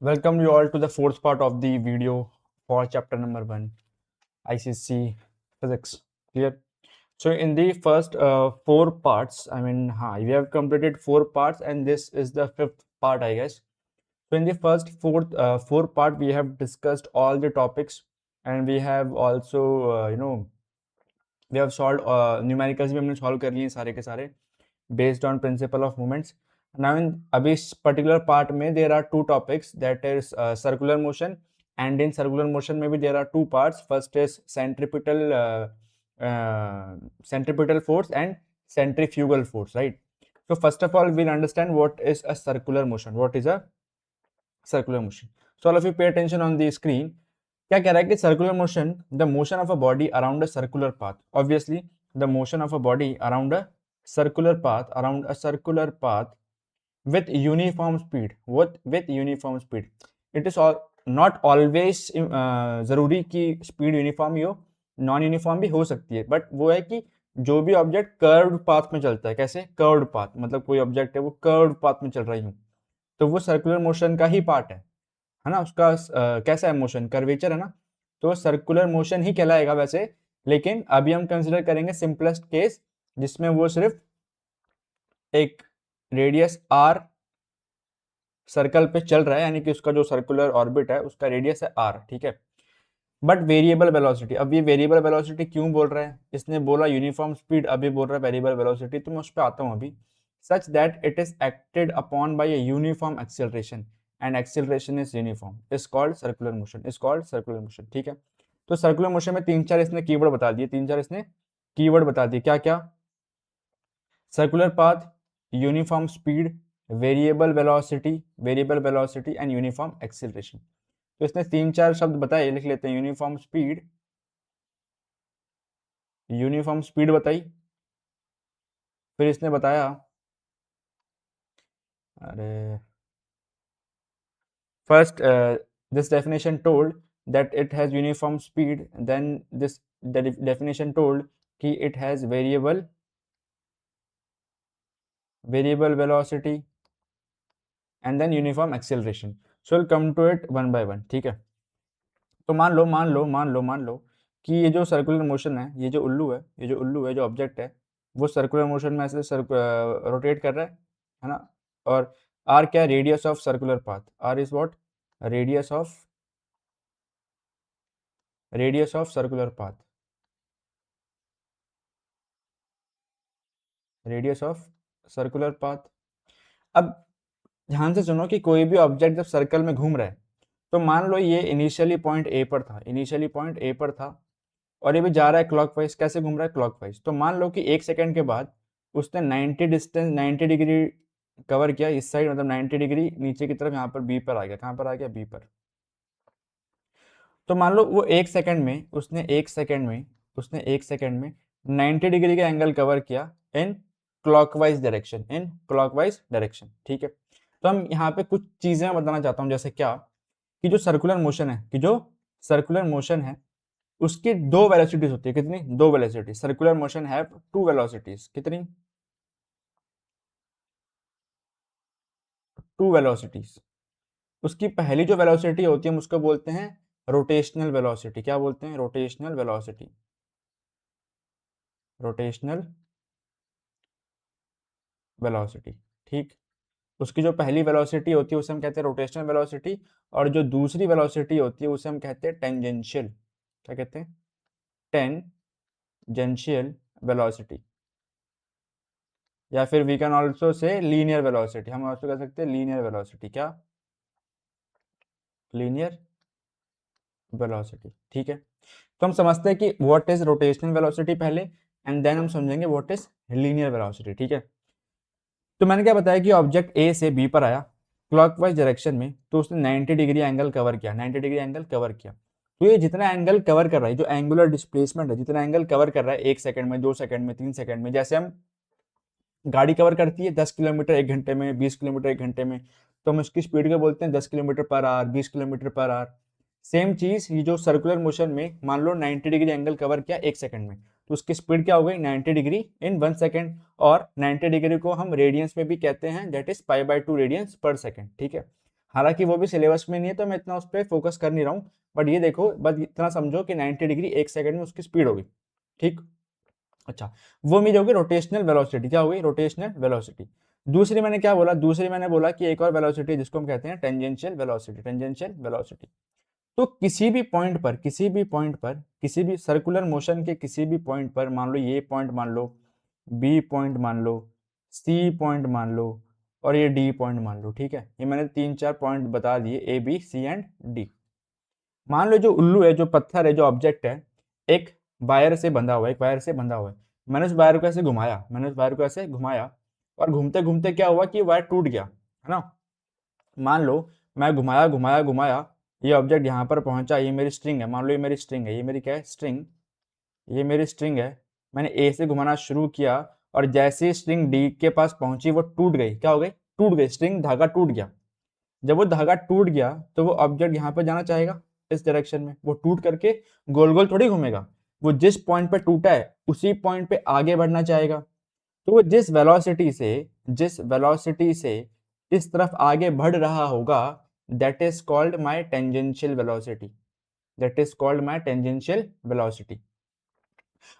Welcome you all to the fourth part of the video for chapter number 1, ICC Physics. Clear? So in the first four parts, we have completed four parts, and this is the fifth part, I guess. So in the first four part, we have discussed all the topics, and we have also, we have solved numericals भी हमने solve कर लिए सारे के सारे based on principle of moments. Now in अभी इस particular part में there are two topics, that is circular motion, and in circular motion में भी there are two parts. First is centripetal force and centrifugal force, right? So first of all we'll understand what is a circular motion. What is a circular motion? So all of you pay attention on the screen. क्या कह रहा है कि circular motion, the motion of a body around a circular path. Obviously the motion of a body around a circular path with uniform speed. With uniform speed. It is all not always जरूरी कि speed uniform ही हो, non uniform भी हो सकती है, but वो है कि जो भी ऑब्जेक्ट कर्व्ड पाथ में चलता है, कैसे कर्व्ड पाथ, मतलब कोई ऑब्जेक्ट है वो कर्व्ड पाथ में चल रही हूँ, तो वो सर्कुलर मोशन का ही पार्ट है ना। उसका कैसा है मोशन, कर्वेचर है ना, तो सर्कुलर मोशन ही कहलाएगा वैसे। लेकिन अभी हम कंसिडर करेंगे सिंपलेस्ट केस, जिसमें वो सिर्फ एक रेडियस आर सर्कल पे चल रहा है, यानी कि उसका जो सर्कुलर ऑर्बिट है उसका रेडियस है आर, ठीक है। बट वेरिएबल वेलोसिटी, अब ये वेरिएबल वेलोसिटी क्यों बोल रहा है, इसने बोला यूनिफॉर्म स्पीड, अभी बोल रहा है वेरिएबल वेलोसिटी, तो मैं उस पर आता हूँ अभी। Such that it is acted upon bye a uniform acceleration and acceleration is uniform is called circular motion, ठीक है। तो सर्कुलर मोशन में तीन चार इसने कीवर्ड बता दिए, क्या क्या, circular path, uniform speed, variable velocity and uniform acceleration. तो इसने तीन चार शब्द बताए, लिख लेते हैं। यूनिफॉर्म स्पीड बताई, फिर इसने बताया, अरे first this definition told that it has uniform speed, then this definition told कि it has variable velocity and then uniform acceleration. So will come to it one by one, ठीक है। तो मान लो कि ये जो सर्कुलर मोशन है, ये जो उल्लू है, जो ऑब्जेक्ट है, वो सर्कुलर मोशन में ऐसे रोटेट कर रहा है ना। और आर क्या है, radius of circular path, R is what, radius of circular path, radius of circular path. अब ध्यान से सुनो कि कोई भी ऑब्जेक्ट जब सर्कल में घूम रहा है, तो मान लो ये इनिशियली पॉइंट ए पर था, और ये भी जा रहा है क्लॉकवाइज। कैसे घूम रहा है, क्लॉकवाइज। तो मान लो कि एक सेकंड के बाद उसने 90 डिग्री कवर किया इस साइड, मतलब 90 डिग्री नीचे की तरफ, यहाँ पर बी पर आ गया। कहाँ पर आ गया, बी पर। तो मान लो वो एक सेकंड में उसने 90 डिग्री का एंगल कवर किया इन क्लॉकवाइज डायरेक्शन, ठीक है। तो हम यहाँ पे कुछ चीजें बताना चाहता हूँ, जैसे क्या, कि जो सर्कुलर मोशन है उसकी दो वेलोसिटीज होती है। कितनी, दो velocity. Circular motion have two velocities. कितनी, टू वेलोसिटीज। उसकी पहली जो वेलोसिटी होती है हम उसको बोलते हैं रोटेशनल वेलोसिटी। क्या बोलते हैं, रोटेशनल वेलोसिटी, ठीक। उसकी जो पहली वेलोसिटी होती है उसे हम कहते हैं रोटेशनल वेलोसिटी, और जो दूसरी वेलोसिटी होती है उसे हम कहते हैं टेंजेंशियल। क्या कहते हैं, टेंजेंशियल वेलोसिटी, या फिर we can also say linear velocity. हम ऑल्सो कह सकते हैं लीनियर वेलोसिटी। क्या, लीनियर वेलोसिटी, ठीक है। तो हम समझते हैं कि व्हाट इज रोटेशनल वेलोसिटी पहले, एंड देन हम समझेंगे व्हाट इज लीनियर वेलोसिटी, ठीक है। तो मैंने क्या बताया कि ऑब्जेक्ट ए से बी पर आया क्लॉकवाइज डायरेक्शन में, तो उसने 90 डिग्री एंगल कवर किया। तो ये जितना एंगल कवर कर रहा है, जो एंगुलर डिस्प्लेसमेंट है, जितना एंगल कवर कर रहा है, 1 सेकंड में, 2 सेकंड में, 3 सेकंड में, जैसे हम गाड़ी कवर करती है 10 किलोमीटर 1 घंटे में, 20 किलोमीटर 1 घंटे में, तो हम उसकी स्पीड को बोलते हैं 10 kilometre per hour, 20 kilometre per hour. Same चीज ये जो सर्कुलर मोशन में मान लो 90 डिग्री एंगल कवर किया 1 सेकंड में, तो उसकी स्पीड क्या हो गई, 90 डिग्री इन 1 सेकंड। और 90 डिग्री को हम रेडियंस में भी कहते हैं, that is pi by 2 radiance पर सेकंड, ठीक है। हालांकि वो भी सिलेबस में नहीं है तो मैं इतना उस पर फोकस कर नहीं रहा हूँ, बट ये देखो, बस इतना समझो कि 90 डिग्री 1 सेकंड में उसकी स्पीड होगी, ठीक। अच्छा, वो मेरी होगी रोटेशनल वेलोसिटी। क्या होगी? Rotational velocity. दूसरी मैंने क्या बोला? दूसरी मैंने बोला कि एक और वेलोसिटी जिसको हम कहते हैं टेंजेंशियल वेलोसिटी, टेंजेंशियल वेलोसिटी। तो किसी भी पॉइंट पर, किसी भी पॉइंट पर, किसी भी सर्कुलर मोशन के किसी भी पॉइंट पर, मान लो ये पॉइंट मान लो, बी पॉइंट मान लो, सी पॉइंट मान लो, और ये डी पॉइंट मान लो, ठीक है। ये मैंने 3-4 पॉइंट बता दिए, A B C and D. मान लो जो उल्लू है, जो पत्थर है, जो ऑब्जेक्ट है, एक वायर से बंधा हुआ है, एक वायर से बंधा हुआ है। मैंने उस वायर को ऐसे घुमाया, मैंने उस वायर को ऐसे घुमाया, और घूमते घूमते क्या हुआ कि वायर टूट गया, है ना। मान लो मैं घुमाया घुमाया घुमाया, ये ऑब्जेक्ट यहाँ पर पहुंचा, ये मेरी स्ट्रिंग है, मान लो ये मेरी स्ट्रिंग है, ये मेरी क्या है? स्ट्रिंग। ये मेरी स्ट्रिंग है, मैंने ए से घुमाना शुरू किया, और जैसे ही स्ट्रिंग डी के पास पहुंची वो टूट गई। क्या हो गई? टूट गई, स्ट्रिंग, धागा टूट गया। जब वो धागा टूट गया तो वो ऑब्जेक्ट यहाँ पर जाना चाहेगा, इस डायरेक्शन में। वो टूट करके गोल गोल थोड़ी घूमेगा, वो जिस पॉइंट पे टूटा है उसी पॉइंट पे आगे बढ़ना चाहेगा। तो वो जिस वेलोसिटी से इस तरफ आगे बढ़ रहा होगा, that is called my tangential velocity, that is called my tangential velocity.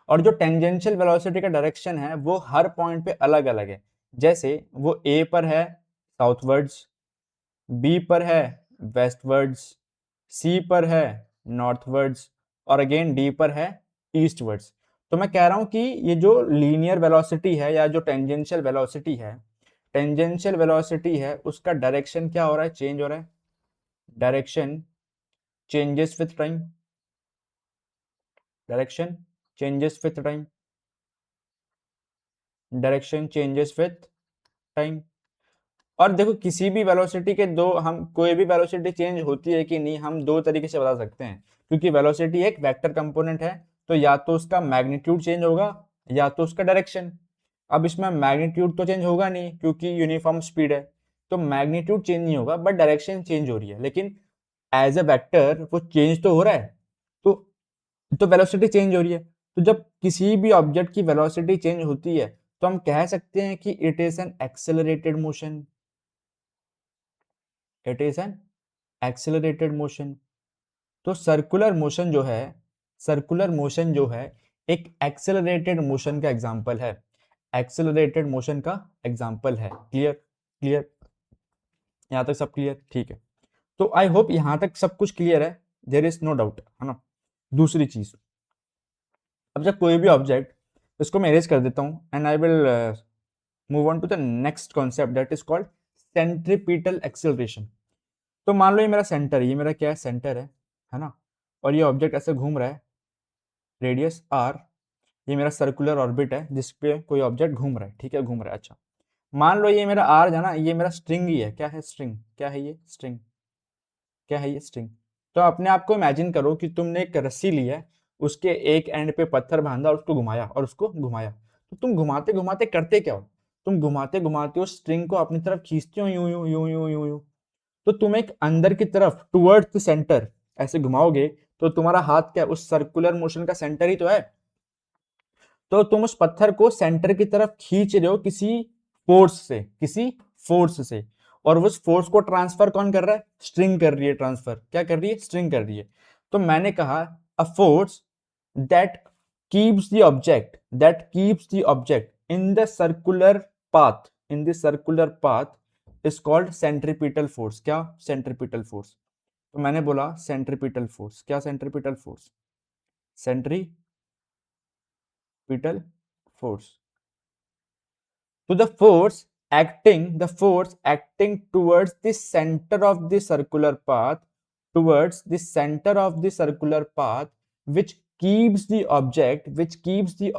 और जो टेंजेंशियल वेलोसिटी का डायरेक्शन है वो हर पॉइंट पे अलग अलग है। जैसे वो ए पर है साउथवर्ड्स, बी पर है वेस्टवर्ड्स, सी पर है नॉर्थवर्ड्स, और अगेन डी पर है ईस्टवर्ड्स। तो मैं कह रहा हूं कि ये जो लीनियर वेलोसिटी है या जो टेंजेंशियल वेलोसिटी है, टेंजेंशियल वेलोसिटी है, उसका डायरेक्शन क्या हो रहा है? चेंज हो रहा है। Direction changes with time, direction changes with time, direction changes with time. और देखो, किसी भी वेलोसिटी के दो, हम कोई भी वेलोसिटी चेंज होती है कि नहीं, हम दो तरीके से बता सकते हैं, क्योंकि वेलोसिटी एक वेक्टर कंपोनेंट है। तो या तो उसका मैग्नीट्यूड चेंज होगा, या तो उसका डायरेक्शन। अब इसमें मैग्नीट्यूड तो चेंज होगा नहीं क्योंकि यूनिफॉर्म स्पीड है, तो मैग्नीट्यूड चेंज नहीं होगा, बट डायरेक्शन चेंज हो रही है। लेकिन एज अ वेक्टर वो चेंज तो हो रहा है, तो वेलोसिटी चेंज हो रही है। तो जब किसी भी ऑब्जेक्ट की वेलोसिटी चेंज होती है तो हम कह सकते हैं कि it is an accelerated motion, it is an accelerated motion. तो सर्कुलर मोशन जो है, सर्कुलर मोशन जो है, एक एक्सेलरेटेड मोशन का एग्जांपल है, एक्सेलरेटेड मोशन का एग्जांपल है। क्लियर? क्लियर? यहां तक सब क्लियर? ठीक है। तो आई होप यहां तक सब कुछ क्लियर है, देयर इज नो डाउट, है ना। दूसरी चीज, अब जब कोई भी ऑब्जेक्ट, इसको मैं इरेज कर देता हूं and I will move on to the next concept that is called centripetal acceleration. तो मान लो ये मेरा सेंटर है, ये मेरा क्या है? सेंटर है ना। और ये ऑब्जेक्ट ऐसे घूम रहा है, रेडियस आर, ये मेरा सर्कुलर ऑर्बिट है जिसपे कोई ऑब्जेक्ट घूम रहा है, ठीक है, घूम रहा है। अच्छा, मान लो ये मेरा आर है ना, ये मेरा स्ट्रिंग ही है। क्या है? स्ट्रिंग। क्या है ये? स्ट्रिंग। क्या है ये? स्ट्रिंग। तो अपने आप को इमेजिन करो कि तुमने एक रस्सी ली है, उसके एक एंड पे पत्थर बांधा और उसको घुमाया, और उसको घुमाया। तो तुम घुमाते घुमाते करते क्या हो? तुम घुमाते घुमाते उस स्ट्रिंग को अपनी तरफ खींचते हो, यूं यूं यूं यूं यूं यूं। तो तुम एक अंदर की तरफ टुवर्ड्स द सेंटर ऐसे घुमाओगे, तो तुम्हारा हाथ क्या है? उस सर्कुलर मोशन का सेंटर ही तो है। तो तुम उस पत्थर को सेंटर की तरफ खींच रहे हो किसी फोर्स से, किसी फोर्स से। और उस फोर्स को ट्रांसफर कौन कर रहा है? स्ट्रिंग कर रही है ट्रांसफर। क्या कर रही है? स्ट्रिंग कर रही है। तो मैंने कहा a force that keeps the object, that keeps the object in the circular path, in the circular path is called centripetal force. क्या? Centripetal force. तो मैंने बोला सेंट्रीपिटल फोर्स। क्या? Centripetal force, centripetal force. To the force acting towards the center of the circular path, towards the center of the circular path, which keeps the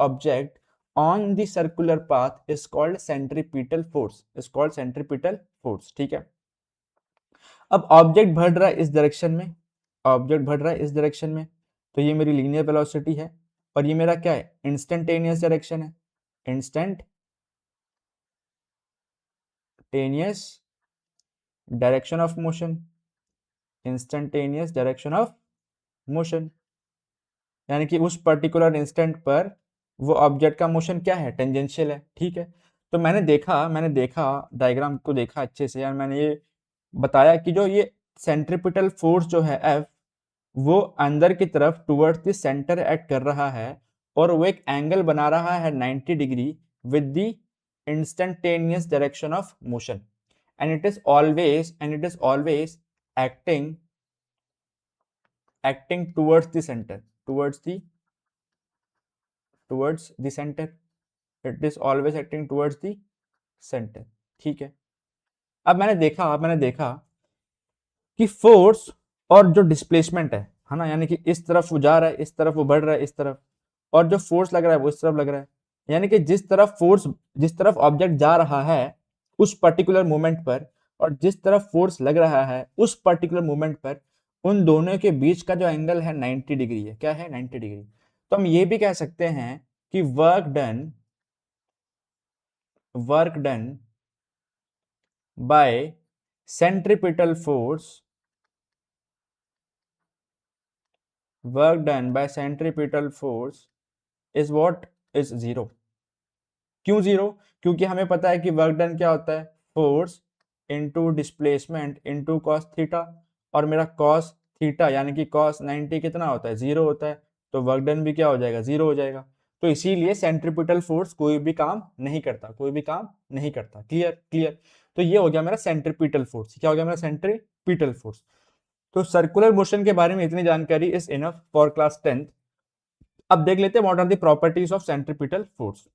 object on the circular path is called centripetal force, is called centripetal force। ठीक है। अब object बढ़ रहा है इस direction में, object बढ़ रहा है इस डायरेक्शन में, तो ये मेरी लीनियर वेलोसिटी है, और ये मेरा क्या है? इंस्टेंटेनियस डायरेक्शन है, instantaneous direction of motion, instantaneous direction of motion. यानी कि उस पर्टिकुलर इंस्टेंट पर वो ऑब्जेक्ट का मोशन क्या है? टेंजेंशियल है। ठीक है। तो मैंने देखा डायग्राम को देखा अच्छे से यार, मैंने ये बताया कि जो ये सेंट्रीपिटल फोर्स जो है F, वो अंदर की तरफ टुवर्ड्स द सेंटर एक्ट कर रहा है और वो एक एंगल बना रहा है 90 degree with the instantaneous direction of motion, and it is always acting towards the center, towards the center. It is always acting towards the center. ठीक है। अब मैंने देखा कि फोर्स और जो डिस्प्लेसमेंट है ना, यानी कि इस तरफ वो जा रहा है, इस तरफ वो बढ़ रहा है, इस तरफ, और जो फोर्स लग रहा है वो इस तरफ लग रहा है, यानी कि जिस तरफ ऑब्जेक्ट जा रहा है उस पर्टिकुलर मोमेंट पर, और जिस तरफ फोर्स लग रहा है उस पर्टिकुलर मोमेंट पर, उन दोनों के बीच का जो एंगल है 90 डिग्री है। क्या है? 90 डिग्री। तो हम ये भी कह सकते हैं कि work done by centripetal force is what? is zero. क्यों जीरो? क्योंकि हमें पता है कि वर्क डन क्या होता है? Force into displacement into cos theta, और मेरा कॉस थीटा यानी कि कॉस 90 कितना होता है? जीरो होता है। तो वर्क डन भी क्या हो जाएगा? जीरो हो जाएगा। तो इसीलिए सेंट्रीपिटल फोर्स कोई भी काम नहीं करता। क्लियर? तो ये हो गया मेरा सेंट्रीपिटल फोर्स। क्या हो गया मेरा? Centripetal force. तो सर्कुलर मोशन के बारे में इतनी जानकारी is enough for class 10th। अब देख लेते हैं what are the properties of centripetal force.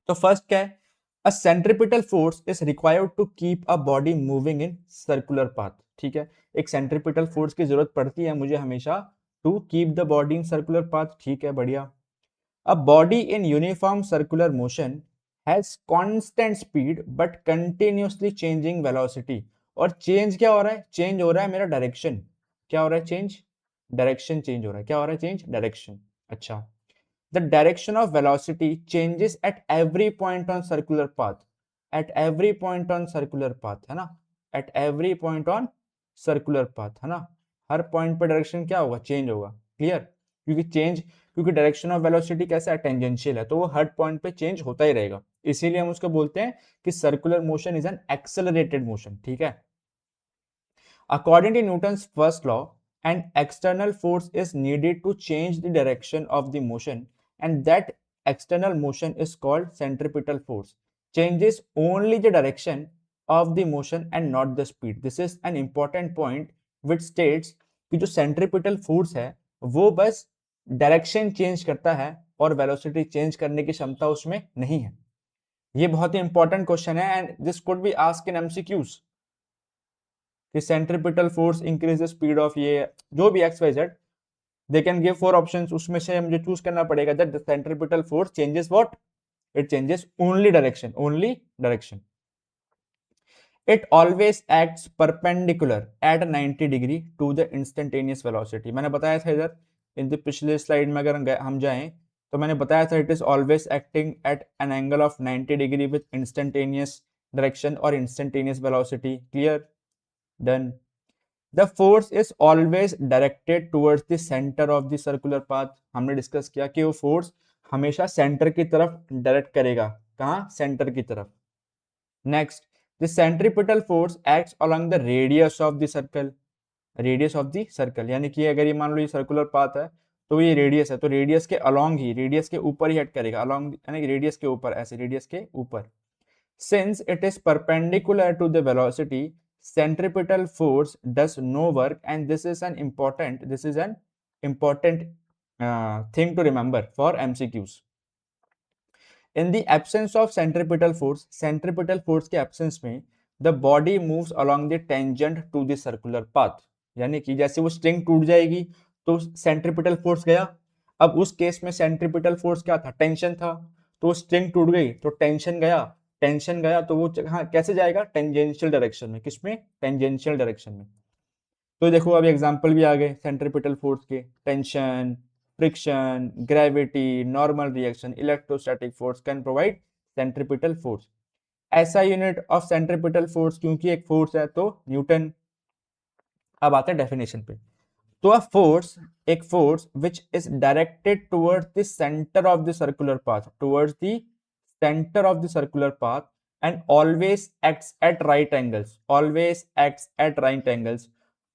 तो फर्स्ट क्या है? A centripetal force is required to keep a body moving in circular path. ठीक है, एक सेंट्रीपिटल फोर्स की जरूरत पड़ती है मुझे हमेशा to keep the body in circular path. ठीक है, बढ़िया। A body in uniform circular motion has constant speed but continuously changing velocity. और चेंज क्या हो रहा है? चेंज हो रहा है मेरा डायरेक्शन। क्या हो रहा है? चेंज डायरेक्शन चेंज हो रहा है। क्या हो रहा है? Change direction. अच्छा, the direction of velocity changes at every point on circular path, है ना, at every point on circular path, है ना, हर पॉइंट पर डायरेक्शन क्या होगा? चेंज होगा। क्लियर? क्योंकि डायरेक्शन ऑफ वेलोसिटी कैसा है? टेंजेंशियल है, तो वो हर पॉइंट पे चेंज होता ही रहेगा। इसीलिए हम उसको बोलते हैं कि circular motion is an accelerated motion. ठीक है। According to Newton's first law, an external force is needed to change the direction of the motion, and that external motion is called centripetal force. Changes only the direction of the motion and not the speed. This is an important point which states कि जो centripetal force है वो बस direction change करता है और velocity change करने की क्षमता उसमें नहीं है। ये बहुत ही इंपॉर्टेंट क्वेश्चन है and this could be asked in MCQs कि centripetal force increase the speed of ये जो भी X Y Z, they can give 4 options, उसमें से मुझे चूज करना पड़ेगा that the centripetal force changes what? It changes only direction. It always acts perpendicular at 90 degree to the instantaneous velocity. मैंने बताया था इधर इन द पिछले स्लाइड में, अगर हम जाएं तो मैंने बताया था it is always acting at an angle of 90 degree with instantaneous direction और instantaneous velocity. Clear? Done. The force is always directed towards the center of the circular path। हमने डिस्कस किया कि वो फोर्स हमेशा सेंटर की तरफ direct करेगा। कहाँ? सेंटर की तरफ। Next, the centripetal force acts along the radius of the circle। Radius of the circle यानी कि अगर ये मान लो ये सर्कुलर पाथ है तो ये रेडियस है, तो रेडियस के अलोंग ही, रेडियस के ऊपर ही एक्ट करेगा। अलोंग यानी रेडियस के ऊपर, ऐसे रेडियस के ऊपर। Since it is perpendicular to the velocity, centripetal force does no work, and this is an important thing to remember for MCQs. In the absence of centripetal force के absence में the body moves along the tangent to the circular path। यानी कि जैसे वो string टूट जाएगी तो centripetal force गया। अब उस केस में सेंट्रीपिटल फोर्स क्या था? टेंशन था। तो स्ट्रिंग टूट गई तो टेंशन गया तो वो कैसे जाएगा? टेंजेंशियल डायरेक्शन में। किसमें? टेंजेंशियल डायरेक्शन में। तो देखो अभी एग्जांपल भी आ गए सेंट्रीपिटल फोर्स के। Tension, friction, gravity, normal reaction, electrostatic force can provide centripetal force. ऐसा यूनिट ऑफ सेंट्रीपिटल फोर्स क्योंकि एक फोर्स है तो न्यूटन। अब आते हैं डेफिनेशन पे। तो एक force which is directed towards the centre of the circular path, and always acts at right angles, always acts at right angles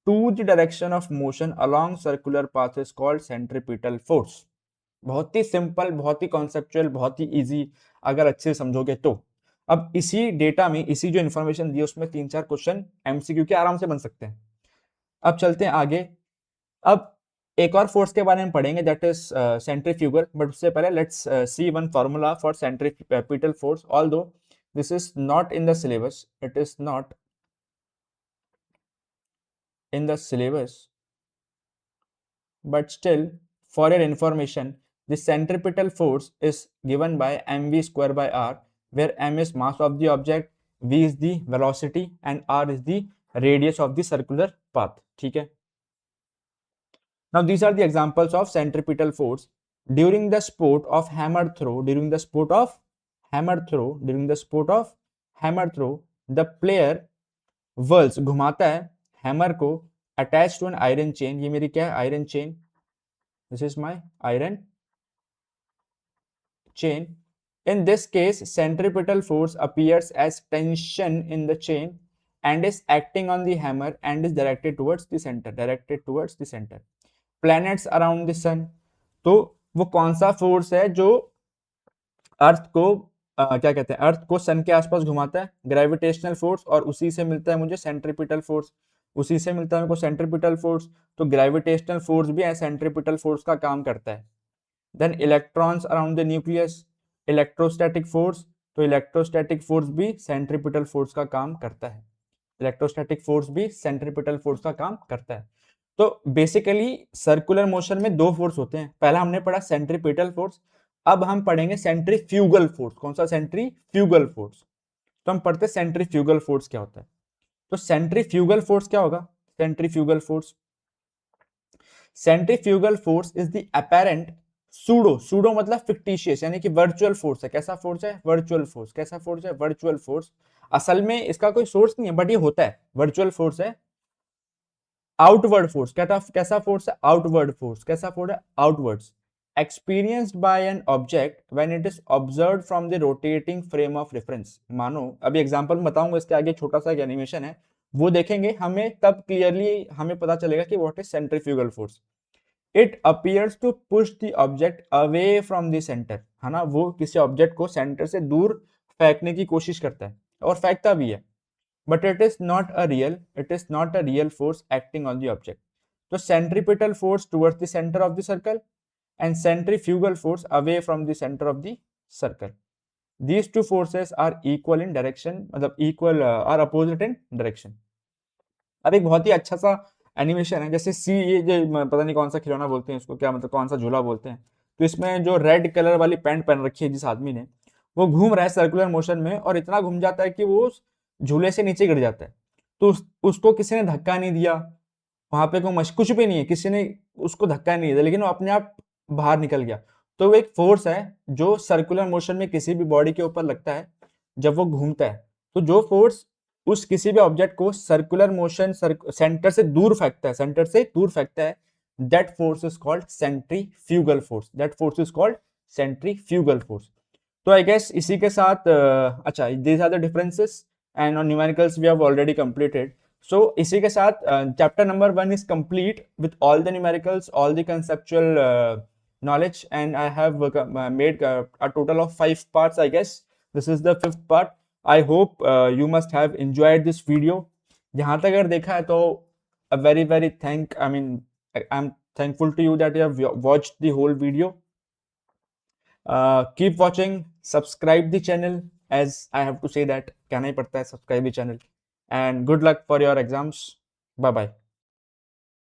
to the direction of motion along circular path is called centripetal force. बहुत ही simple, बहुत ही conceptual, बहुत ही easy अगर अच्छे से समझोगे तो। अब इसी डेटा में, इसी जो इन्फॉर्मेशन दी है उसमें 3-4 क्वेश्चन एमसीक्यू के आराम से बन सकते हैं। अब चलते हैं आगे। अब एक और फोर्स के बारे में पढ़ेंगे, दैट इज सेंट्रीफ्यूगल, बट उससे पहले let's see one formula for centripetal force, although this is not in the syllabus, it is not in the syllabus, but still for your information, the centripetal force is given by mv square by r, where m is mass of the object, v is the velocity and r is the radius of the circular path. ठीक है। Now these are the examples of centripetal force during the sport of hammer throw. During the sport of hammer throw, the player whirls, घुमाता है hammer को attach to an iron chain. ये मेरी क्या है? Iron chain. This is my iron chain. In this case, centripetal force appears as tension in the chain and is acting on the hammer and is directed towards the center. Planets around the sun, तो वो कौन सा force है जो अर्थ को क्या कहते हैं, अर्थ को सन के आसपास घुमाता है? ग्रेविटेशनल फोर्स, और उसी से मिलता है मुझे सेंट्रीपिटल फोर्स, उसी से मिलता है मेरे को सेंट्रीपिटल फोर्स। तो ग्रेविटेशनल फोर्स भी सेंट्रीपिटल फोर्स का काम करता है। Then electrons around the nucleus, electrostatic force, तो इलेक्ट्रोस्टैटिक फोर्स भी सेंट्रीपिटल फोर्स का काम करता है। इलेक्ट्रोस्टैटिक फोर्स भी सेंट्रीपिटल फोर्स का काम करता है। तो बेसिकली सर्कुलर मोशन में दो फोर्स होते हैं। पहला हमने पढ़ा सेंट्रीपिटल फोर्स, अब हम पढ़ेंगे सेंट्रीफ्यूगल फोर्स। कौन सा? Centrifugal force. तो हम पढ़ते सेंट्रीफ्यूगल फोर्स क्या होता है। तो सेंट्रीफ्यूगल फोर्स क्या होगा? Centrifugal force is the apparent pseudo मतलब फिक्टिशियस, यानी कि वर्चुअल फोर्स है। कैसा फोर्स है? Virtual force. कैसा फोर्स है? Virtual force. असल में इसका कोई सोर्स नहीं है, बट ये होता है, वर्चुअल फोर्स है। आउटवर्ड फोर्स, कैसा फोर्स है? Outward force. कैसा फोर्स है? Outwards. experienced by an object when it is observed from the rotating frame of reference। मानो अभी एग्जांपल बताऊंगा, इसके आगे छोटा सा एक एनिमेशन है, वो देखेंगे, हमें तब क्लियरली हमें पता चलेगा कि what is centrifugal force. It appears to push the object away from the centre, है ना, वो किसी ऑब्जेक्ट को सेंटर से दूर फेंकने की कोशिश करता है और फेंकता भी है, but it is not a real force acting on the object. तो centripetal force towards the centre of the circle and centrifugal force away from the center of the circle. These two forces are equal in direction, मतलब equal are opposite in direction। अब एक बहुत ही अच्छा सा animation है, जैसे सी, ये जो पता नहीं कौन सा खिलौना बोलते हैं इसको, क्या मतलब कौन सा झूला बोलते हैं। तो इसमें जो रेड कलर वाली पैंट पहन रखी है जिस आदमी ने, वो घूम रहा है सर्कुलर मोशन में और इतना घूम जाता है कि वो झूले से नीचे गिर जाता है। तो उसको किसी ने धक्का नहीं दिया, वहां पे कोई कुछ भी नहीं है, किसी ने उसको धक्का नहीं दिया, लेकिन वो अपने आप बाहर निकल गया। तो वो एक फोर्स है जो सर्कुलर मोशन में किसी भी बॉडी के ऊपर लगता है जब वो घूमता है। तो जो फोर्स उस किसी भी ऑब्जेक्ट को सर्कुलर मोशन सेंटर से दूर फेंकता है, that force is called centrifugal force. तो आई गेस इसी के साथ अच्छा, these are the differences and on numericals we have already completed. So इसी के साथ chapter number 1 is complete with all the numericals, all the conceptual knowledge, and I have made a total of 5 parts, I guess. This is the 5th part. I hope you must have enjoyed this video. जहाँ तक अगर देखा है तो I'm thankful to you that you have watched the whole video. Keep watching, subscribe the channel, as I have to say that कहना ही पड़ता है, subscribe the channel, and good luck for your exams. Bye bye.